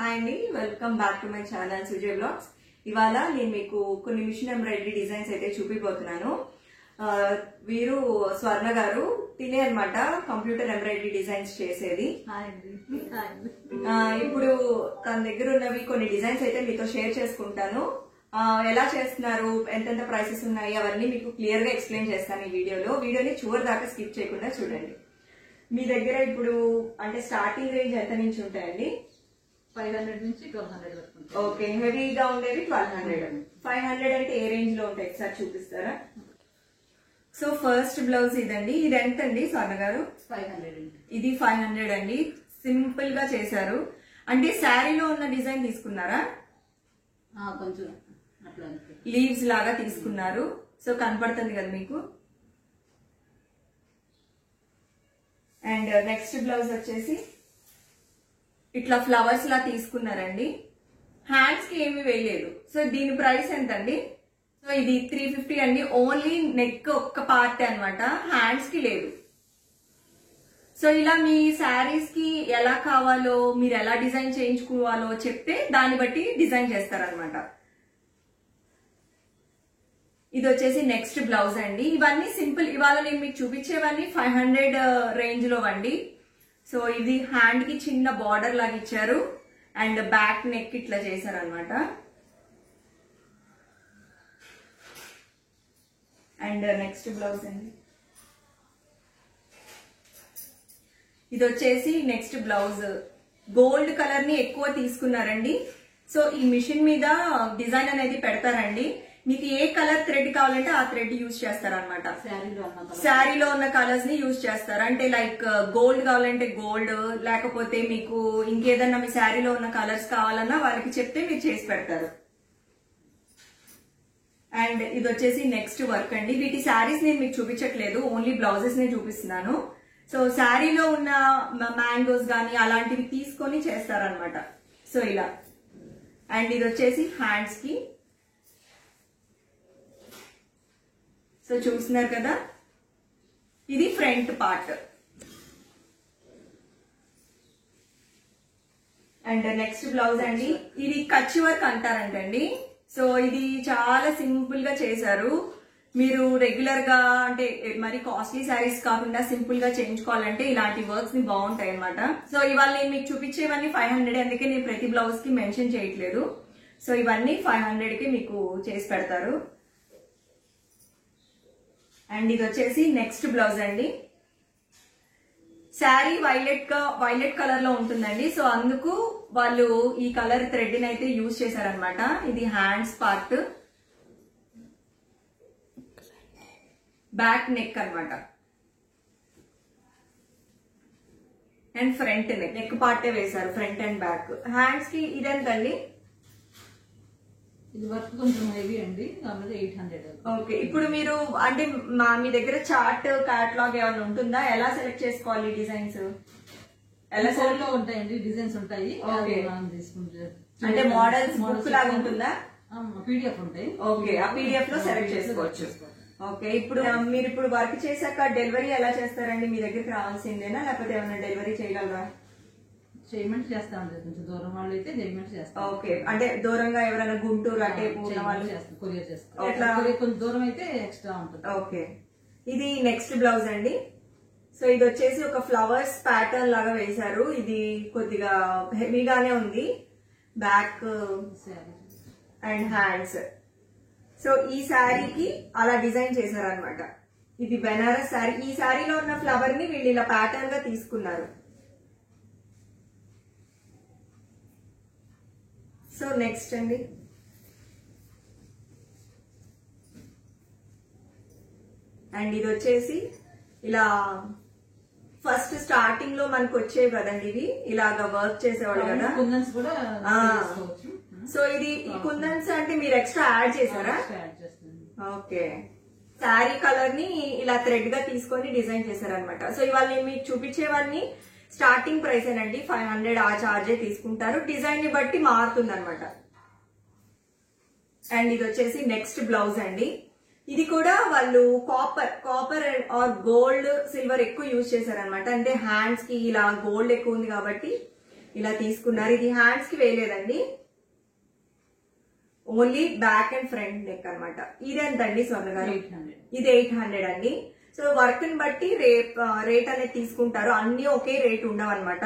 Hi అండి, welcome back to my channel Sujay vlogs. ఇవాళ నేను మీకు కొన్ని మిషన్ ఎంబ్రాయిడరీ డిజైన్స్ అయితే చూపిపోతున్నాను. వీరు స్వర్ణ గారు తినే అన్నమాట కంప్యూటర్ ఎంబ్రాయిడరీ డిజైన్స్ చేసేది. ఇప్పుడు తన దగ్గర ఉన్నవి కొన్ని డిజైన్స్ అయితే మీతో షేర్ చేసుకుంటాను. ఎలా చేస్తున్నారు, ఎంతెంత ప్రైసెస్ ఉన్నాయి అవన్నీ మీకు క్లియర్ గా ఎక్స్ప్లెయిన్ చేస్తాను ఈ వీడియోని చివరి దాకా స్కిప్ చేయకుండా చూడండి. మీ దగ్గర ఇప్పుడు అంటే స్టార్టింగ్ రేంజ్ ఎంత నుంచి ఉంటాయండి? 500 నుంచి 1200 వరకు. ఓకే, హెవీగా ఉండేది 1200. 500 అంటే ఏ రేంజ్ లో ఉంటాయి ఒకసారి చూపిస్తారా? సో ఫస్ట్ బ్లౌజ్ ఇదండి. ఇది ఎంత అండి స్వర్ణ గారు? 500. ఇది 500 అండి. సింపుల్ గా చేశారు. అంటే శారీలో ఉన్న డిజైన్ తీసుకున్నారా? కొంచెం అట్లా లీవ్స్ లాగా తీసుకున్నారు. సో కనపడుతుంది కదా మీకు. అండ్ నెక్స్ట్ బ్లౌజ్ వచ్చేసి ఇట్లా ఫ్లవర్స్ లా తీసుకున్నారండి. హ్యాండ్స్ కి ఏమి వేయలేదు. సో దీని ప్రైస్ ఎంత అండి? సో ఇది 350 అండి. ఓన్లీ నెక్ ఒక్క పార్ట్ అన్నమాట, హ్యాండ్స్ కి లేదు. సో ఇలా మీ శారీస్ కి ఎలా కావాలో, మీరు ఎలా డిజైన్ చేయించుకోవాలో చెప్తే దాన్ని బట్టి డిజైన్ చేస్తారనమాట. ఇది వచ్చేసి నెక్స్ట్ బ్లౌజ్ అండి. ఇవన్నీ సింపుల్. ఇవాళ నేను మీకు చూపించేవన్నీ 500 రేంజ్ లో అండి. సో ఇది హ్యాండ్ కి చిన్న బార్డర్ లాగా ఇచ్చారు అండ్ బ్యాక్ నెక్ ఇట్లా చేశారనమాట. అండ్ నెక్స్ట్ బ్లౌజ్ అండి. ఇది వచ్చేసి నెక్స్ట్ బ్లౌజ్. గోల్డ్ కలర్ ని ఎక్కువ తీసుకున్నారండి. సో ఈ మిషన్ మీద డిజైన్ అనేది పెడతారండి. మీకు ఏ కలర్ థ్రెడ్ కావాలంటే ఆ థ్రెడ్ యూజ్ చేస్తారనమాట. శారీలో ఉన్న కలర్స్ ని యూజ్ చేస్తారు. అంటే లైక్ గోల్డ్ కావాలంటే గోల్డ్, లేకపోతే మీకు ఇంకేదన్నా మీ శారీలో ఉన్న కలర్స్ కావాలన్నా వాళ్ళకి చెప్తే మీరు చేసి పెడతారు. అండ్ ఇది వచ్చేసి నెక్స్ట్ వర్క్ అండి. వీటి శారీస్ నేను మీకు చూపించట్లేదు, ఓన్లీ బ్లౌజెస్ నే చూపిస్తున్నాను. సో శారీలో ఉన్న మ్యాంగోస్ గానీ అలాంటివి తీసుకొని చేస్తారనమాట. సో ఇలా. అండ్ ఇది వచ్చేసి హ్యాండ్స్ కి. సో చూస్తున్నారు కదా, ఇది front part. And next blouse అండి. ఇది కచ్చి వర్క్ అంటారంటండి. సో ఇది చాలా సింపుల్ గా చేశారు. మీరు రెగ్యులర్ గా అంటే మరి కాస్ట్లీ శారీస్ కాకుండా సింపుల్ గా చేయించుకోవాలంటే ఇలాంటి వర్క్స్ ని బాగుంటాయి అనమాట. సో ఇవాళ నేను మీకు చూపించేవన్నీ 500, అందుకే నేను ప్రతి బ్లౌజ్ కి మెన్షన్ చేయట్లేదు. సో ఇవన్నీ 500 కి మీకు చేసి పెడతారు. అండ్ ఇది వచ్చేసి నెక్స్ట్ బ్లౌజ్ అండి. శారీ వైలెట్ కలర్ లో ఉంటుందండి. సో అందుకు వాళ్ళు ఈ కలర్ థ్రెడ్ ని అయితే యూజ్ చేశారనమాట. ఇది హ్యాండ్స్ పార్ట్, బ్యాక్ నెక్ అనమాట. అండ్ ఫ్రంట్ నెక్ పార్టే వేశారు, ఫ్రంట్ అండ్ బ్యాక్. హ్యాండ్స్ కి ఇదెంతండి? ఇది వర్క్ కొంచెం హెవీ అండి, దాని 800. ఓకే, ఇప్పుడు మీరు అంటే మీ దగ్గర చార్ట్ క్యాటలాగ్ ఏమైనా ఉంటుందా? ఎలా సెలెక్ట్ చేసుకోవాలి డిజైన్స్? ఎలా సెలెక్ట్ లో ఉంటాయండి, డిజైన్స్ ఉంటాయి. తీసుకుంటే అంటే మోడల్స్ బుక్ లాగా ఉంటుందా? PDF ఉంటాయి. ఓకే, ఆ PDF లో సెలెక్ట్ చేసుకోవచ్చు. ఓకే, ఇప్పుడు మీరు ఇప్పుడు వర్క్ చేశాక డెలివరీ ఎలా చేస్తారండి? మీ దగ్గరికి రావాల్సిందేనా, లేకపోతే ఏమైనా డెలివరీ చేయగలరా? పేమెంట్ చేస్తామండి, కొంచెం దూరం వాళ్ళు అయితే పేమెంట్ చేస్తాం. ఓకే, అంటే దూరంగా ఎవరైనా గుంటూరు అంటే వాళ్ళు చేస్తాం, కొరియర్ చేస్తాం. ఎట్లా? కొంచెం దూరం అయితే ఎక్స్ట్రా ఉంటుంది. ఓకే, ఇది నెక్స్ట్ బ్లౌజ్ అండి. సో ఇది వచ్చేసి ఒక ఫ్లవర్స్ ప్యాటర్న్ లాగా వేశారు. ఇది కొద్దిగా హెవీగానే ఉంది. Back and hands. సో ఈ శారీకి అలా డిజైన్ చేశారనమాట. ఇది బెనారస్ శారీ. ఈ శారీలో ఉన్న ఫ్లవర్ ని వీళ్ళు ఇలా ప్యాటర్న్ గా తీసుకున్నారు. సో నెక్స్ట్ అండి. అండ్ ఇది వచ్చేసి ఇలా ఫస్ట్ స్టార్టింగ్ లో మనకు వచ్చేవి కదండి, ఇవి ఇలాగా వర్క్ చేసేవాళ్ళు కదా. కుందన్స్ కూడా చేసుకోవచ్చు. సో ఇది కుందన్స్ అంటే మీరు ఎక్స్ట్రా యాడ్ చేశారా? ఓకే, శారీ కలర్ ని ఇలా థ్రెడ్ గా తీసుకొని డిజైన్ చేశారనమాట. సో ఇవాళ నేను మీకు చూపించేవన్నీ స్టార్టింగ్ ప్రైస్ ఏనండి, 500 ఆ చార్జే తీసుకుంటారు. డిజైన్ ని బట్టి మారుతుంది అనమాట. అండ్ ఇది వచ్చేసి నెక్స్ట్ బ్లౌజ్ అండి. ఇది కూడా వాళ్ళు కాపర్ ఆర్ గోల్డ్ సిల్వర్ ఎక్కువ యూజ్ చేశారనమాట. అంటే హ్యాండ్స్ కి ఇలా గోల్డ్ ఎక్కువ ఉంది కాబట్టి ఇలా తీసుకున్నారు. ఇది హ్యాండ్స్ కి వేయలేదండి, only back and front neck అనమాట. ఇది ఎంత అండి స్వర్ణ గారు? 800. ఇది 800 అండి. సో వర్క్ ని బట్టి రేట్ అనేది తీసుకుంటారు, అన్ని ఒకే రేట్ ఉండవు అనమాట.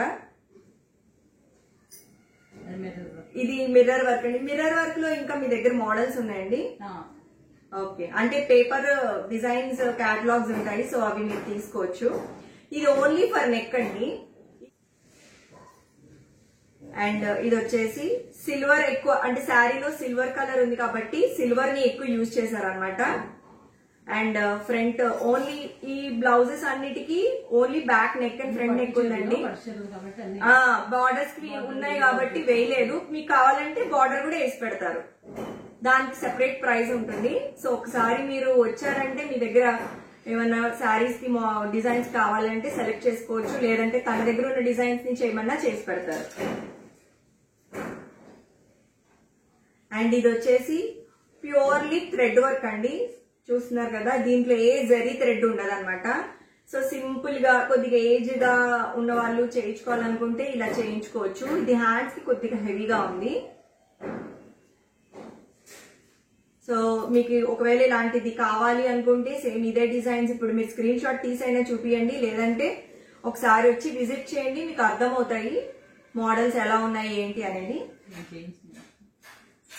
ఇది మిర్రర్ వర్క్ అండి. మిర్రర్ వర్క్ లో ఇంకా మీ దగ్గర మోడల్స్ ఉన్నాయండి? ఓకే, అంటే పేపర్ డిజైన్స్ క్యాటలాగ్స్ ఉంటాయి, సో అవి మీరు తీసుకోవచ్చు. ఇది ఓన్లీ ఫర్ నెక్ అండి. అండ్ ఇది వచ్చేసి సిల్వర్ ఎక్కువ, అంటే శారీలో సిల్వర్ కలర్ ఉంది కాబట్టి సిల్వర్ ని ఎక్కువ యూజ్ చేశారనమాట. అండ్ ఫ్రంట్ ఓన్లీ ఈ బ్లౌజెస్ అన్నిటికీ only back neck and front neck ఉందండి. బార్డర్స్ కి ఉన్నాయి కాబట్టి వేయలేదు, మీకు కావాలంటే బార్డర్ కూడా వేసి పెడతారు, దానికి సెపరేట్ ప్రైస్ ఉంటుంది. సో ఒకసారి మీరు వచ్చారంటే మీ దగ్గర ఏమన్నా శారీస్ కి డిజైన్స్ కావాలంటే సెలెక్ట్ చేసుకోవచ్చు, లేదంటే తన దగ్గర ఉన్న డిజైన్స్ ని చేయమన్నా చేసి పెడతారు. అండ్ ఇది వచ్చేసి ప్యూర్లీ థ్రెడ్ వర్క్ అండి, చూస్తున్నారు కదా, దీంట్లో ఏ జరీ థ్రెడ్ ఉండదు అనమాట. సో సింపుల్ గా కొద్దిగా ఏజ్ గా ఉన్న వాళ్ళు చేయించుకోవాలనుకుంటే ఇలా చేయించుకోవచ్చు. ఇది హ్యాండ్స్ కి కొద్దిగా హెవీగా ఉంది. సో మీకు ఒకవేళ ఇలాంటిది కావాలి అనుకుంటే సేమ్ ఇదే డిజైన్స్ ఇప్పుడు మీరు స్క్రీన్ షాట్ తీసైనా చూపియండి, లేదంటే ఒకసారి వచ్చి విజిట్ చేయండి, మీకు అర్థమవుతాయి మోడల్స్ ఎలా ఉన్నాయి ఏంటి అనేది.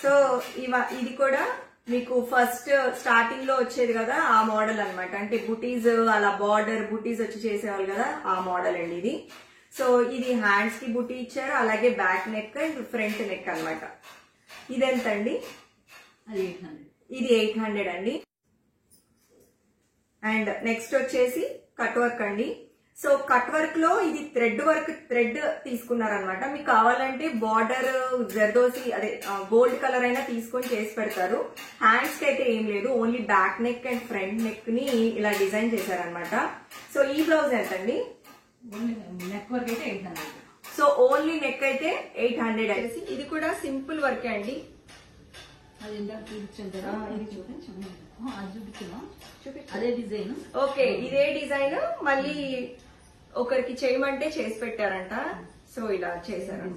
సో ఇది కూడా మీకు ఫస్ట్ స్టార్టింగ్ లో వచ్చేది కదా ఆ మోడల్ అనమాట, అంటే బుటీస్ అలా బార్డర్ బుటీస్ వచ్చి చేసేవాళ్ళు కదా ఆ మోడల్ అండి ఇది. సో ఇది హ్యాండ్స్ కి బుటీ ఇచ్చారు, అలాగే back neck and front neck అనమాట. ఇదెంత అండి? ఇది 800 అండి. అండ్ నెక్స్ట్ వచ్చేసి కట్ వర్క్ అండి. సో కట్ వర్క్ లో ఇది థ్రెడ్ తీసుకున్నారనమాట. మీకు కావాలంటే బార్డర్ జర్దోసి అదే గోల్డ్ కలర్ అయినా తీసుకొని చేసి పెడతారు. హ్యాండ్స్ కి అయితే ఏం లేదు, only back neck and front neck ని ఇలా డిజైన్ చేశారనమాట. సో ఈ బ్లౌజ్ ఎంత అండి? నెక్ వర్క్ అయితే 800. సో ఓన్లీ నెక్ అయితే 800 అనేసి. ఇది కూడా సింపుల్ వర్క్ అండి. అది ఇందాక చూపించాను కదా, ఇది చూపించాను, అది చూపించాను, అదే డిజైన్. ఓకే, ఇదే డిజైన్ మళ్ళీ ఒకరికి చేయమంటే చేసి పెట్టారంట, సో ఇలా చేశారు.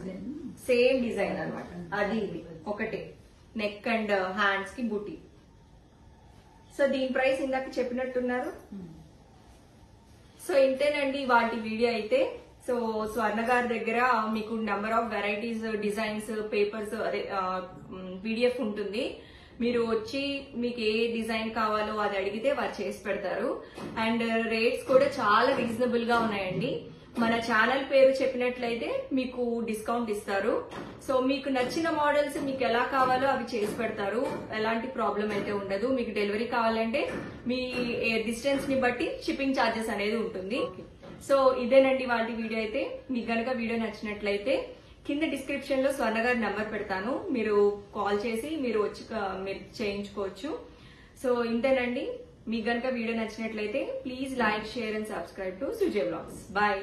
సేమ్ డిజైన్ అనమాట, అది ఇది ఒకటే, నెక్ అండ్ హ్యాండ్స్ కి బూటీ. సో దీని ప్రైస్ ఇందాక చెప్పినట్టున్నారు. సో ఇంతేనండి వాటి వీడియో అయితే. సో స్వర్ణ గారి దగ్గర మీకు number of varieties designs papers అదే పీడిఎఫ్ ఉంటుంది, మీరు వచ్చి మీకు ఏ డిజైన్ కావాలో అది అడిగితే వారు చేసి పెడతారు. అండ్ రేట్స్ కూడా చాలా రీజనబుల్ గా ఉన్నాయండి. మన ఛానల్ పేరు చెప్పినట్లయితే మీకు డిస్కౌంట్ ఇస్తారు. సో మీకు నచ్చిన మోడల్స్ మీకు ఎలా కావాలో అవి చేసి పెడతారు, ఎలాంటి ప్రాబ్లం అయితే ఉండదు. మీకు డెలివరీ కావాలంటే మీ డిస్టెన్స్ ని బట్టి షిప్పింగ్ ఛార్జెస్ అనేది ఉంటుంది. సో ఇదేనండి వాటి వీడియో అయితే. మీకు గనక వీడియో నచ్చినట్లయితే కింద డిస్క్రిప్షన్ లో స్వర్ణ గారి నెంబర్ పెడతాను, మీరు కాల్ చేసి మీరు వచ్చి మీరు చేయించుకోవచ్చు. సో ఇంతేనండి. మీకు గనక వీడియో నచ్చినట్లయితే please like, share and subscribe to Sujay vlogs. Bye.